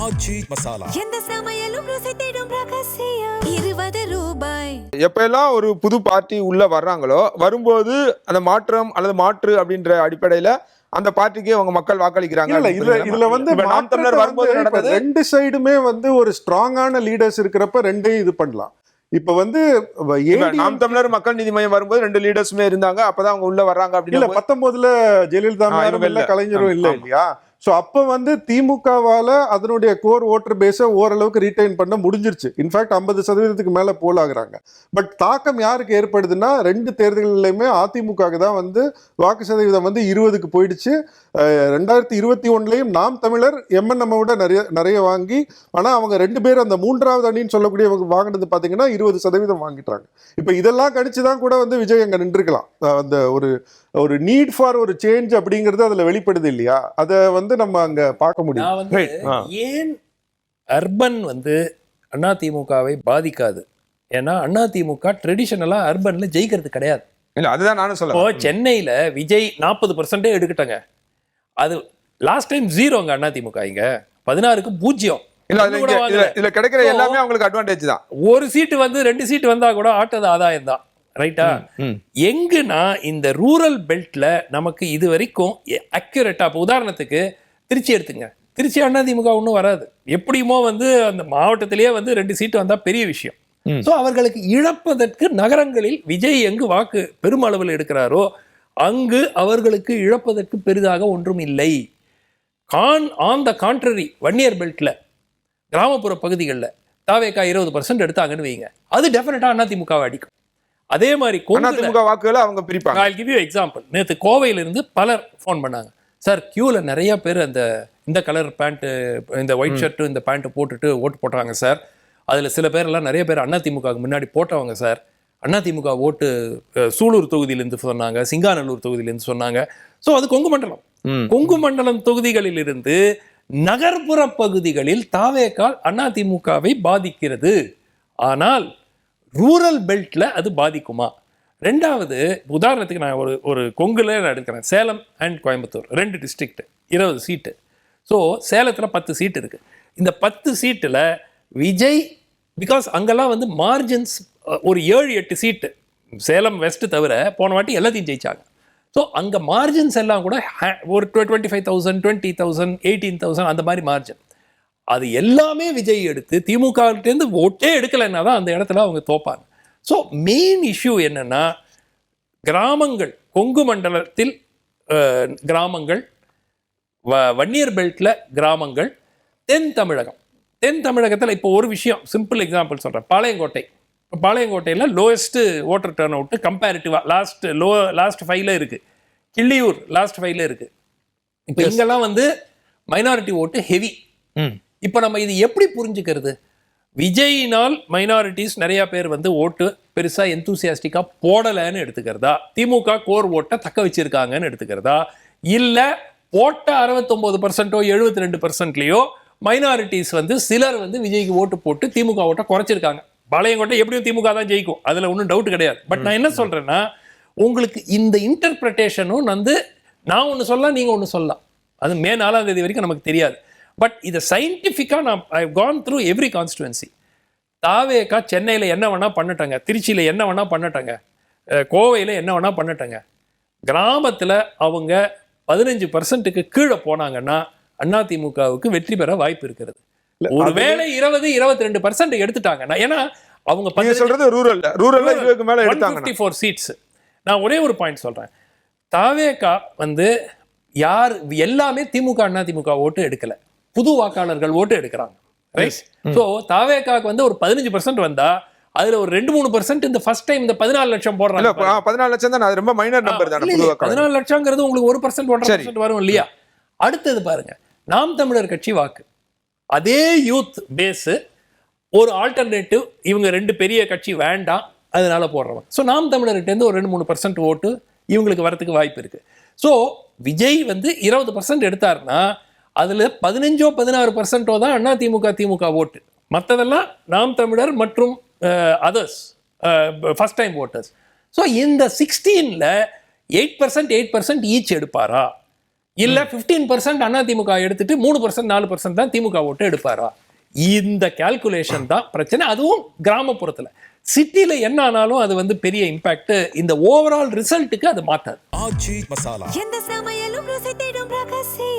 ஆச்சி மசாலா. எந்த சமையலும் ருசி தேடும் ரகசியம் 20 ரூபாய். எப்பெல்லாம் ஒரு புது பார்ட்டி உள்ள வர்றாங்களோ வரும்போது அந்த மாற்றம் அல்லது மாற்று அப்படின்ற அடிப்படையில அந்த பார்ட்டிக்கே அவங்க மக்கள் வாக்களிக்கிறாங்க. இதுல வந்து நாம் தமிழர் வரும்போது நடந்தது ரெண்டு சைடுமே வந்து ஒரு ஸ்ட்ராங்கான லீடர்ஸ் இருக்கிறப்ப ரெண்டையும் இது பண்ணலாம். இப்ப வந்து நாம் தமிழர் மக்கள் நீதி மையம் வரும்போது ரெண்டு லீடர்ஸுமே இருந்தாங்க. அப்பதான் அவங்க உள்ள வர்றாங்க அப்படின்னு 19 ஜெயலலிதா கலைஞரும் இல்ல இல்லையா? ஸோ அப்போ வந்து திமுகவால் அதனுடைய கோர் ஓட்டர் பேஸை ஓரளவுக்கு ரீட்டைன் பண்ண முடிஞ்சிருச்சு. இன்ஃபேக்ட் 50% மேலே போல் ஆகுறாங்க. பட் தாக்கம் யாருக்கு ஏற்படுதுன்னா ரெண்டு தேர்தல்கள்லையுமே அதிமுக தான் வந்து வாக்கு சதவீதம் வந்து 20க்கு போயிடுச்சு. 2021 நாம் தமிழர் எம்என்எம் விட நிறைய வாங்கி, ஆனால் அவங்க ரெண்டு பேர் அந்த மூன்றாவது அணின்னு சொல்லக்கூடியவங்க வாங்கினது பார்த்தீங்கன்னா 20% வாங்கிட்டாங்க. இப்போ இதெல்லாம் கணிச்சு தான் கூட வந்து விஜய் அங்கே நின்றுக்கலாம். அந்த ஒரு நீட் ஃபார் ஒரு சேஞ்ச் அப்படிங்கிறது அதில் வெளிப்படுது இல்லையா? அதை வந்து நம்ம அங்க பார்க்க முடியும். ஏன் அர்பன் வந்து அதிமுகவை பாதிக்காது? ஏன்னா அதிமுக ட்ரெடிஷனலா அர்பன்ல ஜெயிக்கிறது கிடையாது. அதுதான் நானும் சொல்லுவேன். சென்னையில விஜய் 40% எடுக்கட்டாங்க. அது லாஸ்ட் டைம் 0ங்க அதிமுக. இங்க 16க்கு 0. இதுல கிடைக்கிற எல்லாமே அவங்களுக்கு அட்வான்டேஜ் தான். ஒரு சீட்டு வந்து 2 சீட்டு வந்தா கூட ஆட்டது ஆதாயம் தான். ரைட்டா? எங்குனா இந்த ரூரல் பெல்ட்ல நமக்கு இது வரைக்கும் அக்யூரேட்டா, இப்போ உதாரணத்துக்கு திருச்சி எடுத்துங்க. திருச்சி அதிமுக ஒன்றும் வராது. எப்படியுமோ வந்து அந்த மாவட்டத்திலேயே வந்து 2 சீட்டு வந்தா பெரிய விஷயம். ஸோ அவர்களுக்கு இழப்பதற்கு நகரங்களில் விஜய் எங்கு வாக்கு பெருமளவில் எடுக்கிறாரோ அங்கு அவர்களுக்கு இழப்பதற்கு பெரிதாக ஒன்றும் இல்லை. ஆன் த கான்ட்ரரி வன்னியர் பெல்ட்ல கிராமப்புற பகுதிகளில் தாவேக்கா 20% எடுத்தாங்கன்னு வைங்க, அது டெஃபினட்டா அதிமுகவை அடிக்கும். அதே மாதிரி அதிமுக வாக்குகளை அவங்க பிரிப்பாங்க. I'll give you example. நேற்று கோவையிலிருந்து பலர் ஃபோன் பண்ணாங்க. சார் கியூவில் நிறைய பேர் இந்த கலர் பேண்ட்டு, இந்த ஒயிட் ஷர்ட்டு, இந்த பேண்ட்டு போட்டுட்டு ஓட்டு போட்டாங்க சார். அதில் சில பேரெல்லாம் நிறைய பேர் அதிமுகவுக்கு முன்னாடி போட்டவங்க சார். அதிமுக ஓட்டு சூலூர் தொகுதியிலேருந்து சொன்னாங்க, சிங்காநல்லூர் தொகுதியிலேருந்து சொன்னாங்க. ஸோ அது கொங்கு மண்டலம். கொங்கு மண்டலம் தொகுதிகளிலிருந்து நகர்ப்புற பகுதிகளில் தாவேக்கால் அதிமுகவை பாதிக்கிறது. ஆனால் ரூரல் பெல்ட்ல அது பாதிக்குமா? ரெண்டாவது உதாரணத்துக்கு நான் ஒரு கொங்குல நான் எடுக்கிறேன். Salem and Coimbatore 2 district 20 seat. So சேலத்தில் 10 சீட்டு இருக்கு. இந்த 10 சீட்டில் விஜய், பிகாஸ் அங்கெல்லாம் வந்து மார்ஜின்ஸ் ஒரு 7-8 சீட்டு, சேலம் வெஸ்ட் தவிர போன வாட்டி எல்லாத்தையும் ஜெயிச்சாங்க. ஸோ அங்கே மார்ஜின்ஸ் எல்லாம் கூட ஒரு 25,000, 20,000, 18,000 அந்த மாதிரி மார்ஜின். அது எல்லாமே விஜய் எடுத்து திமுகவிலேருந்து ஓட்டே எடுக்கலைன்னா தான் அந்த இடத்துல அவங்க தோப்பாங்க. ஸோ மெயின் இஷ்யூ என்னன்னா, கிராமங்கள், கொங்கு மண்டலத்தில் கிராமங்கள், வன்னியர் பெல்ட்ல கிராமங்கள், தென் தமிழகத்தில் இப்போ ஒரு விஷயம் சிம்பிள் எக்ஸாம்பிள் சொல்கிறேன். பாளையங்கோட்டையில் லோயஸ்ட் ஓட்டர் டர்ன் அவுட் கம்பேரிட்டிவாக லாஸ்ட் 5ல இருக்கு. கிள்ளியூர் லாஸ்ட் 5ல இருக்கு. இப்போ இங்கெல்லாம் வந்து மைனாரிட்டி ஓட்டு ஹெவி. இப்போ நம்ம இது எப்படி புரிஞ்சுக்கிறது? விஜயினால் மைனாரிட்டிஸ் நிறைய பேர் வந்து ஓட்டு பெருசா எந்தூசியாஸ்டிக்கா போடலைன்னு எடுத்துக்கிறதா, திமுக கோர் ஓட்டை தக்க வச்சிருக்காங்கன்னு எடுத்துக்கிறதா, இல்ல போட்ட 69%, 72%லயோ மைனாரிட்டிஸ் வந்து சிலர் வந்து விஜய்க்கு ஓட்டு போட்டு திமுக ஓட்டை குறைச்சிருக்காங்க. பாளையங்கோட்டை எப்படியும் திமுக தான் ஜெயிக்கும், அதுல ஒன்றும் டவுட் கிடையாது. பட் நான் என்ன சொல்றேன்னா, உங்களுக்கு இந்த இன்டர்பிரேஷனும் வந்து நான் ஒன்று சொல்லலாம், நீங்க ஒன்று சொல்லலாம். அது மே 4ஆம் தேதி வரைக்கும் நமக்கு தெரியாது. பட் இதை சயின்டிஃபிக்காக நான் ஐ கான் த்ரூ எவ்ரி கான்ஸ்டுவன்சி. தாவேக்கா சென்னையில் என்ன வேணா பண்ணட்டாங்க, திருச்சியில் என்ன வேணா பண்ணட்டாங்க, கோவையில் என்ன வேணா பண்ணட்டாங்க. கிராமத்தில் அவங்க 15%க்கு கீழே போனாங்கன்னா அதிமுகவுக்கு வெற்றி பெற வாய்ப்பு இருக்கிறது. ஒருவேளை 20-22% எடுத்துட்டாங்கன்னா, ஏன்னா அவங்க சொல்றது ரூரல் மேல எடுத்தாங்க 154 சீட்ஸ். நான் ஒரே ஒரு பாயிண்ட் சொல்றேன். தாவேக்கா வந்து யார் எல்லாமே திமுக அதிமுக ஓட்டு எடுக்கல, புது வாக்காளர்கள் ஓட்டு எடுக்கிறாங்க. ஸோ தாவேக்காக்கு வந்து ஒரு 15% வந்தா அதுல ஒரு 2-3% இந்த ஃபர்ஸ்ட் டைம் இந்த 14 லட்சம் போடுறாங்க. 14 லட்சம் தான், அது ரொம்ப மைனர் நம்பர் தான். 14 லட்சம்ங்கிறது உங்களுக்கு 1%, 1.5% வரும் இல்லையா? அடுத்தது பாருங்க, நாம் தமிழர் கட்சி வாக்கு, அதே யூத் பேஸ், ஒரு ஆல்டர்னேட்டிவ், இவங்க 2 பெரிய கட்சி வேண்டாம் அதனால போடுறவங்க. ஸோ நாம் தமிழர்கிட்டேருந்து ஒரு 2-3% ஓட்டு இவங்களுக்கு வரத்துக்கு வாய்ப்பு இருக்கு. ஸோ விஜய் வந்து 20% எடுத்தாருன்னா அதுல 15-16% தான் அதிமுக ஓட்டு, மற்றதெல்லாம் நாம் தமிழர் மற்றும் others first time voters. So இந்த 16ல 8% ஈச் எடுப்பாரா? இல்ல 15% அதிமுக எடுத்துட்டு 3% 4% தான் திமுக ஓட்டு எடுப்பாரா? இந்த கால்குலேஷன் தான் பிரச்சனை. அதுவும் கிராமப்புறத்துல. சிட்டில என்ன ஆனாலும் அது வந்து பெரிய இம்பாக்ட். இந்த ஓவரால் ரிசல்ட்டுக்கு அது மாட்டாது. எந்த சமையலும் ருசி தேடும் ரகசியம்.